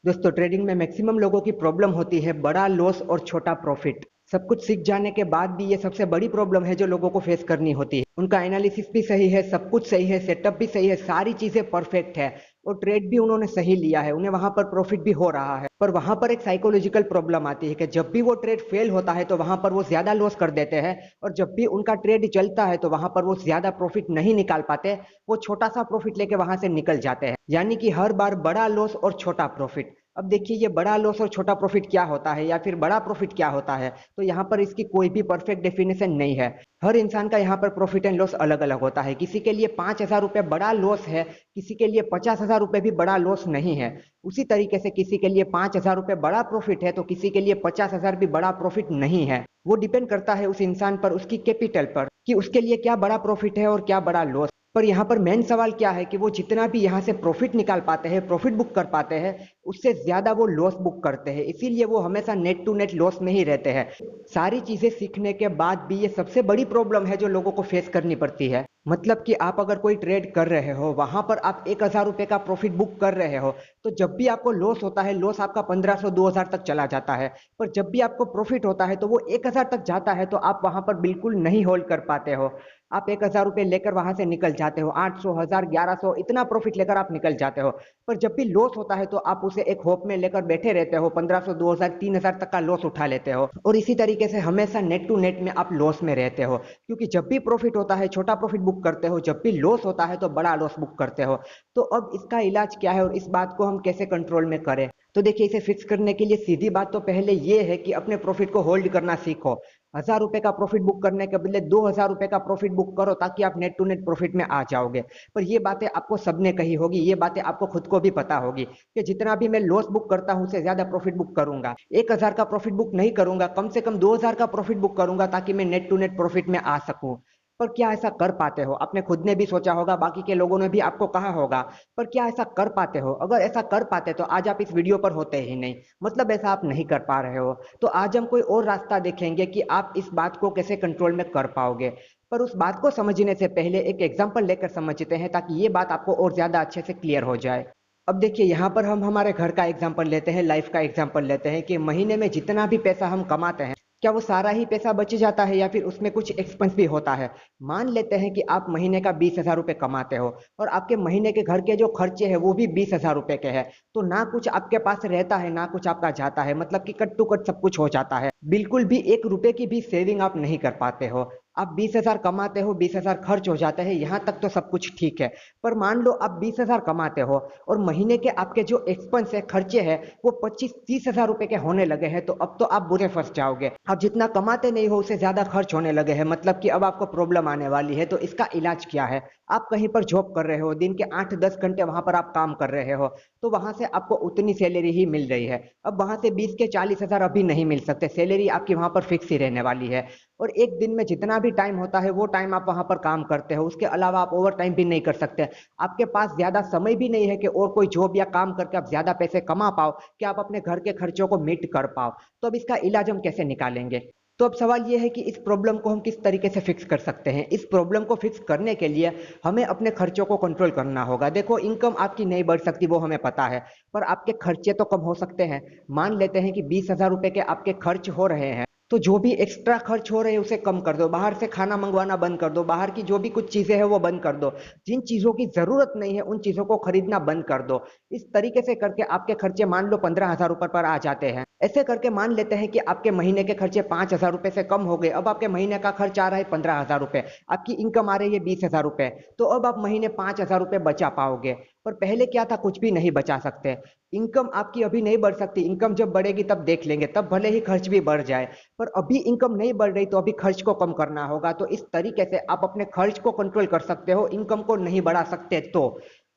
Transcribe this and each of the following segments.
दोस्तों ट्रेडिंग में मैक्सिमम लोगों की प्रॉब्लम होती है बड़ा लॉस और छोटा प्रॉफिट। सब कुछ सीख जाने के बाद भी ये सबसे बड़ी प्रॉब्लम है जो लोगों को फेस करनी होती है। उनका एनालिसिस भी सही है, सब कुछ सही है, सेटअप भी सही है, सारी चीजें परफेक्ट है और ट्रेड भी उन्होंने सही लिया है, उन्हें वहां पर प्रॉफिट भी हो रहा है। पर वहां पर एक साइकोलॉजिकल प्रॉब्लम आती है कि जब भी वो ट्रेड फेल होता है तो वहां पर वो ज्यादा लॉस कर देते हैं और जब भी उनका ट्रेड चलता है तो वहां पर वो ज्यादा प्रॉफिट नहीं निकाल पाते, वो छोटा सा प्रॉफिट लेके वहां से निकल जाते हैं। यानी कि हर बार बड़ा लॉस और छोटा प्रॉफिट। अब देखिए ये बड़ा लॉस और छोटा प्रॉफिट क्या होता है या फिर बड़ा प्रॉफिट क्या होता है, तो यहाँ पर इसकी कोई भी परफेक्ट डेफिनेशन नहीं है। हर इंसान का यहाँ पर प्रॉफिट एंड लॉस अलग अलग होता है। किसी के लिए 5,000 रुपये बड़ा लॉस है, किसी के लिए 50,000 रुपये भी बड़ा लॉस नहीं है। उसी तरीके से किसी के लिए 5,000 रुपये बड़ा प्रॉफिट है तो किसी के लिए 50,000 भी बड़ा प्रॉफिट नहीं है। वो डिपेंड करता है उस इंसान पर, उसकी कैपिटल पर, कि उसके लिए क्या बड़ा प्रॉफिट है और क्या बड़ा लॉस। पर यहाँ पर मेन सवाल क्या है कि वो जितना भी यहाँ से प्रॉफिट निकाल पाते हैं, प्रॉफिट बुक कर पाते हैं, उससे ज्यादा वो लॉस बुक करते हैं। इसीलिए वो हमेशा नेट टू नेट लॉस में ही रहते हैं। सारी चीजें सीखने के बाद भी ये सबसे बड़ी प्रॉब्लम है जो लोगों को फेस करनी पड़ती है। मतलब कि आप अगर कोई ट्रेड कर रहे हो, वहां पर आप 1,000 रुपए का प्रॉफिट बुक कर रहे हो, तो जब भी आपको लॉस होता है, लॉस आपका 1,500 2,000 तक चला जाता है। पर जब भी आपको प्रॉफिट होता है तो वो 1,000 तक जाता है, तो आप वहां पर बिल्कुल नहीं होल्ड कर पाते हो। आप 1,000 रुपये लेकर वहां से निकल जाते हो, 800 1000 1100 इतना प्रॉफिट लेकर आप निकल जाते हो। पर जब भी लॉस होता है तो आप उसे एक होप में लेकर बैठे रहते हो, 1,500 2,000 3,000 तक का लॉस उठा लेते हो और इसी तरीके से हमेशा नेट टू नेट में आप लॉस में रहते हो। क्योंकि जब भी प्रॉफिट होता है छोटा प्रॉफिट बुक करते हो, जब भी लॉस होता है तो बड़ा लॉस बुक करते हो। तो अब इसका इलाज क्या है और इस बात को हम कैसे कंट्रोल में करें? तो देखिए इसे फिक्स करने के लिए सीधी बात तो पहले ये है कि अपने प्रॉफिट को होल्ड करना सीखो। 1,000 रुपए का प्रॉफिट बुक करने के बदले 2,000 रुपए का प्रॉफिट बुक करो ताकि आप नेट टू नेट प्रॉफिट में आ जाओगे। पर ये बातें आपको सबने कही होगी, ये बातें आपको खुद को भी पता होगी कि जितना भी मैं लॉस बुक करता हूं उससे ज्यादा प्रॉफिट बुक करूंगा। 1,000 का प्रॉफिट बुक नहीं करूंगा, कम से कम 2,000 का प्रॉफिट बुक करूंगा ताकि मैं नेट टू नेट प्रॉफिट में आ सकूं। पर क्या ऐसा कर पाते हो? आपने खुद ने भी सोचा होगा, बाकी के लोगों ने भी आपको कहा होगा, पर क्या ऐसा कर पाते हो? अगर ऐसा कर पाते तो आज आप इस वीडियो पर होते ही नहीं। मतलब ऐसा आप नहीं कर पा रहे हो। तो आज हम कोई और रास्ता देखेंगे कि आप इस बात को कैसे कंट्रोल में कर पाओगे। पर उस बात को समझने से पहले एक एग्जांपल लेकर समझते हैं ताकि ये बात आपको और ज्यादा अच्छे से क्लियर हो जाए। अब देखिए यहाँ पर हम हमारे घर का एग्जांपल लेते हैं, लाइफ का एग्जांपल लेते हैं कि महीने में जितना भी पैसा हम कमाते हैं, क्या वो सारा ही पैसा बच जाता है या फिर उसमें कुछ एक्सपेंस भी होता है? मान लेते हैं कि आप महीने का 20,000 रुपये कमाते हो और आपके महीने के घर के जो खर्चे हैं वो भी 20,000 रुपये के हैं। तो ना कुछ आपके पास रहता है ना कुछ आपका जाता है, मतलब कि कट टू कट सब कुछ हो जाता है। बिल्कुल भी 1 रुपए की भी सेविंग आप नहीं कर पाते हो। आप 20,000 कमाते हो, 20,000 खर्च हो जाते हैं, यहाँ तक तो सब कुछ ठीक है। पर मान लो आप 20,000 कमाते हो और महीने के आपके जो एक्सपेंस है, खर्चे हैं, वो 25-30,000 रुपए के होने लगे हैं, तो अब तो आप बुरे फंस जाओगे। आप जितना कमाते नहीं हो उससे ज्यादा खर्च होने लगे हैं, मतलब कि अब आपको प्रॉब्लम आने वाली है। तो इसका इलाज क्या है? आप कहीं पर जॉब कर रहे हो, दिन के 8-10 घंटे वहां पर आप काम कर रहे हो, तो वहां से आपको उतनी सैलरी ही मिल रही है। अब वहां से 20 के 40,000 अभी नहीं मिल सकते, सैलरी आपकी वहां पर फिक्स ही रहने वाली है। और एक दिन में जितना भी टाइम होता है वो टाइम आप वहां पर काम करते हो, उसके अलावा आप ओवर टाइम भी नहीं कर सकते। आपके पास ज्यादा समय भी नहीं है कि और कोई जॉब या काम करके आप ज्यादा पैसे कमा पाओ, कि आप अपने घर के खर्चों को मीट कर पाओ। तो अब इसका इलाज हम कैसे निकालेंगे? तो अब सवाल यह है कि इस प्रॉब्लम को हम किस तरीके से फिक्स कर सकते हैं। इस प्रॉब्लम को फिक्स करने के लिए हमें अपने खर्चों को कंट्रोल करना होगा। देखो इनकम आपकी नहीं बढ़ सकती, वो हमें पता है, पर आपके खर्चे तो कम हो सकते हैं। मान लेते हैं कि 20,000 रुपए के आपके खर्च हो रहे हैं, तो जो भी एक्स्ट्रा खर्च हो रहे हैं उसे कम कर दो। बाहर से खाना मंगवाना बंद कर दो, बाहर की जो भी कुछ चीजें हैं वो बंद कर दो। जिन चीजों की जरूरत नहीं है उन चीजों को खरीदना बंद कर दो। इस तरीके से करके आपके खर्चे मान लो 15,000 रुपए पर आ जाते हैं। ऐसे करके मान लेते हैं कि आपके महीने के खर्चे 5,000 रुपए से कम हो गए, अब आपके महीने का खर्च आ रहा है 15,000 रुपए, आपकी इनकम आ रही है 20,000 रुपए, तो अब आप महीने 5,000 रुपए बचा पाओगे। पर पहले क्या था, कुछ भी नहीं बचा सकते। इनकम आपकी अभी नहीं बढ़ सकती, इनकम जब बढ़ेगी तब देख लेंगे, तब भले ही खर्च भी बढ़ जाए। पर अभी इनकम नहीं बढ़ रही तो अभी खर्च को कम करना होगा। तो इस तरीके से आप अपने खर्च को कंट्रोल कर सकते हो, इनकम को नहीं बढ़ा सकते। तो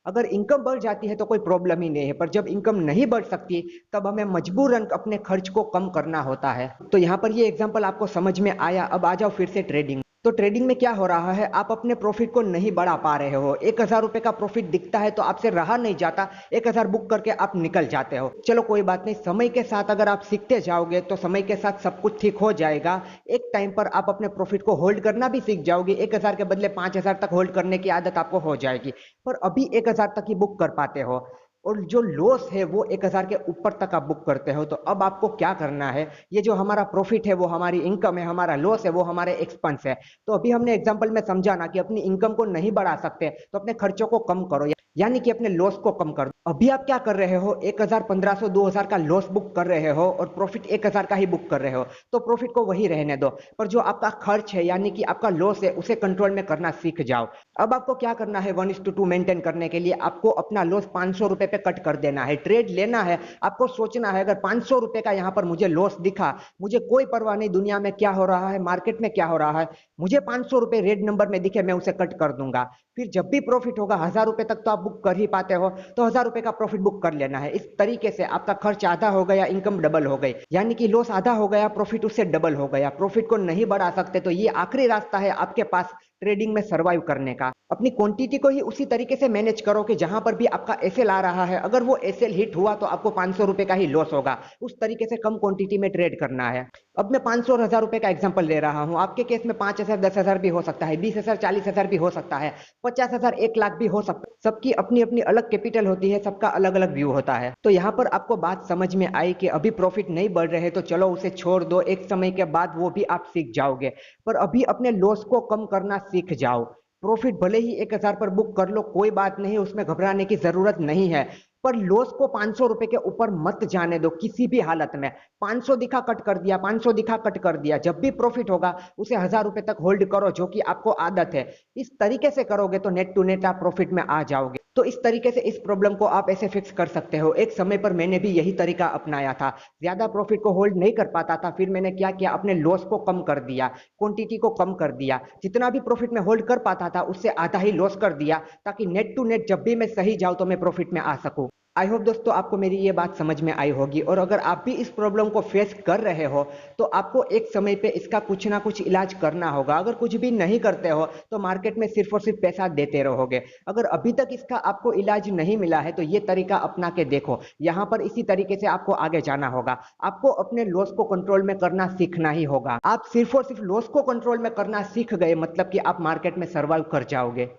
अगर इनकम बढ़ जाती है तो कोई प्रॉब्लम ही नहीं है, पर जब इनकम नहीं बढ़ सकती तब हमें मजबूरन अपने खर्च को कम करना होता है। तो यहाँ पर ये एग्जांपल आपको समझ में आया। अब आ जाओ फिर से ट्रेडिंग। तो ट्रेडिंग में क्या हो रहा है, आप अपने प्रॉफिट को नहीं बढ़ा पा रहे हो। 1,000 रुपए का प्रॉफिट दिखता है तो आपसे रहा नहीं जाता, 1,000 बुक करके आप निकल जाते हो। चलो कोई बात नहीं, समय के साथ अगर आप सीखते जाओगे तो समय के साथ सब कुछ ठीक हो जाएगा। एक टाइम पर आप अपने प्रॉफिट को होल्ड करना भी सीख जाओगे, 1,000 के बदले 5,000 तक होल्ड करने की आदत आपको हो जाएगी। पर अभी 1,000 तक ही बुक कर पाते हो। और जो लॉस है वो 1000 के ऊपर तक आप बुक करते हो, तो अब आपको क्या करना है, ये जो हमारा प्रॉफिट है वो हमारी इनकम है, हमारा लॉस है वो हमारे एक्सपेंस है। तो अभी हमने एग्जांपल में समझा ना कि अपनी इनकम को नहीं बढ़ा सकते तो अपने खर्चों को कम करो, यानी कि अपने लॉस को कम कर दो। अभी आप क्या कर रहे हो, 1000, 1500, 2000 का लॉस बुक कर रहे हो और प्रॉफिट 1000 का ही बुक कर रहे हो, तो प्रॉफिट को वही रहने दो, पर जो आपका खर्च है यानी कि आपका लॉस है उसे कंट्रोल में करना सीख जाओ। अब आपको क्या करना है, 1:2 मेंटेन करने के लिए आपको अपना लॉस 500 रुपए पे कट कर देना है। ट्रेड लेना है, आपको सोचना है अगर 500 रुपए का यहाँ पर मुझे लॉस दिखा, मुझे कोई परवाह नहीं दुनिया में क्या हो रहा है, मार्केट में क्या हो रहा है, मुझे 500 रुपए रेड नंबर में दिखे मैं उसे कट कर दूंगा। फिर जब भी प्रॉफिट होगा, 1000 रुपए तक तो आप बुक कर ही पाते हो, तो 1000 रुपए का प्रॉफिट बुक कर लेना है। इस तरीके से आपका खर्च आधा हो गया, इनकम डबल हो गई, यानी कि लॉस आधा हो गया, प्रॉफिट उससे डबल हो गया। प्रॉफिट को नहीं बढ़ा सकते तो ये आखिरी रास्ता है आपके पास ट्रेडिंग में सर्वाइव करने का। अपनी क्वांटिटी को ही उसी तरीके से मैनेज करो कि जहां पर भी आपका एसएल आ रहा है, अगर वो एसएल हिट हुआ तो आपको 500 रुपए का ही लॉस होगा, उस तरीके से कम क्वांटिटी में ट्रेड करना है। अब मैं 500 और 1000 रुपए का एग्जांपल ले रहा हूं, आपके केस में 5000, 10,000 भी हो सकता है, 20,000, 40,000 भी हो सकता है, 50,000, 1 लाख भी हो सकता है। सबकी अपनी अपनी अलग कैपिटल होती है, सबका अलग अलग व्यू होता है। तो यहाँ पर आपको बात समझ में आई कि अभी प्रॉफिट नहीं बढ़ रहे तो चलो उसे छोड़ दो, एक समय के बाद वो भी आप सीख जाओगे, पर अभी अपने लॉस को कम करना सीख जाओ। प्रॉफिट भले ही 1000 पर बुक कर लो, कोई बात नहीं, उसमें घबराने की जरूरत नहीं है, पर लॉस को 500 रुपए के ऊपर मत जाने दो किसी भी हालत में। 500 दिखा कट कर दिया, 500 दिखा कट कर दिया, जब भी प्रॉफिट होगा उसे 1000 रुपए तक होल्ड करो, जो कि आपको आदत है। इस तरीके से करोगे तो नेट टू नेट आप प्रॉफिट में आ जाओगे। तो इस तरीके से इस प्रॉब्लम को आप ऐसे फिक्स कर सकते हो। एक समय पर मैंने भी यही तरीका अपनाया था, ज्यादा प्रॉफिट को होल्ड नहीं कर पाता था, फिर मैंने क्या किया, अपने लॉस को कम कर दिया, क्वांटिटी को कम कर दिया, जितना भी प्रॉफिट में होल्ड कर पाता था उससे आधा ही लॉस कर दिया, ताकि नेट टू नेट जब भी मैं सही जाऊं तो मैं प्रॉफिट में आ सकूं। आई होप दोस्तों आपको मेरी ये बात समझ में आई होगी, और अगर आप भी इस प्रॉब्लम को फेस कर रहे हो तो आपको एक समय पे इसका कुछ ना कुछ इलाज करना होगा। अगर कुछ भी नहीं करते हो तो मार्केट में सिर्फ और सिर्फ पैसा देते रहोगे। अगर अभी तक इसका आपको इलाज नहीं मिला है तो ये तरीका अपना के देखो, यहाँ पर इसी तरीके से आपको आगे जाना होगा। आपको अपने लॉस को कंट्रोल में करना सीखना ही होगा। आप सिर्फ और सिर्फ लॉस को कंट्रोल में करना सीख गए मतलब कि आप मार्केट में सर्वाइव कर जाओगे।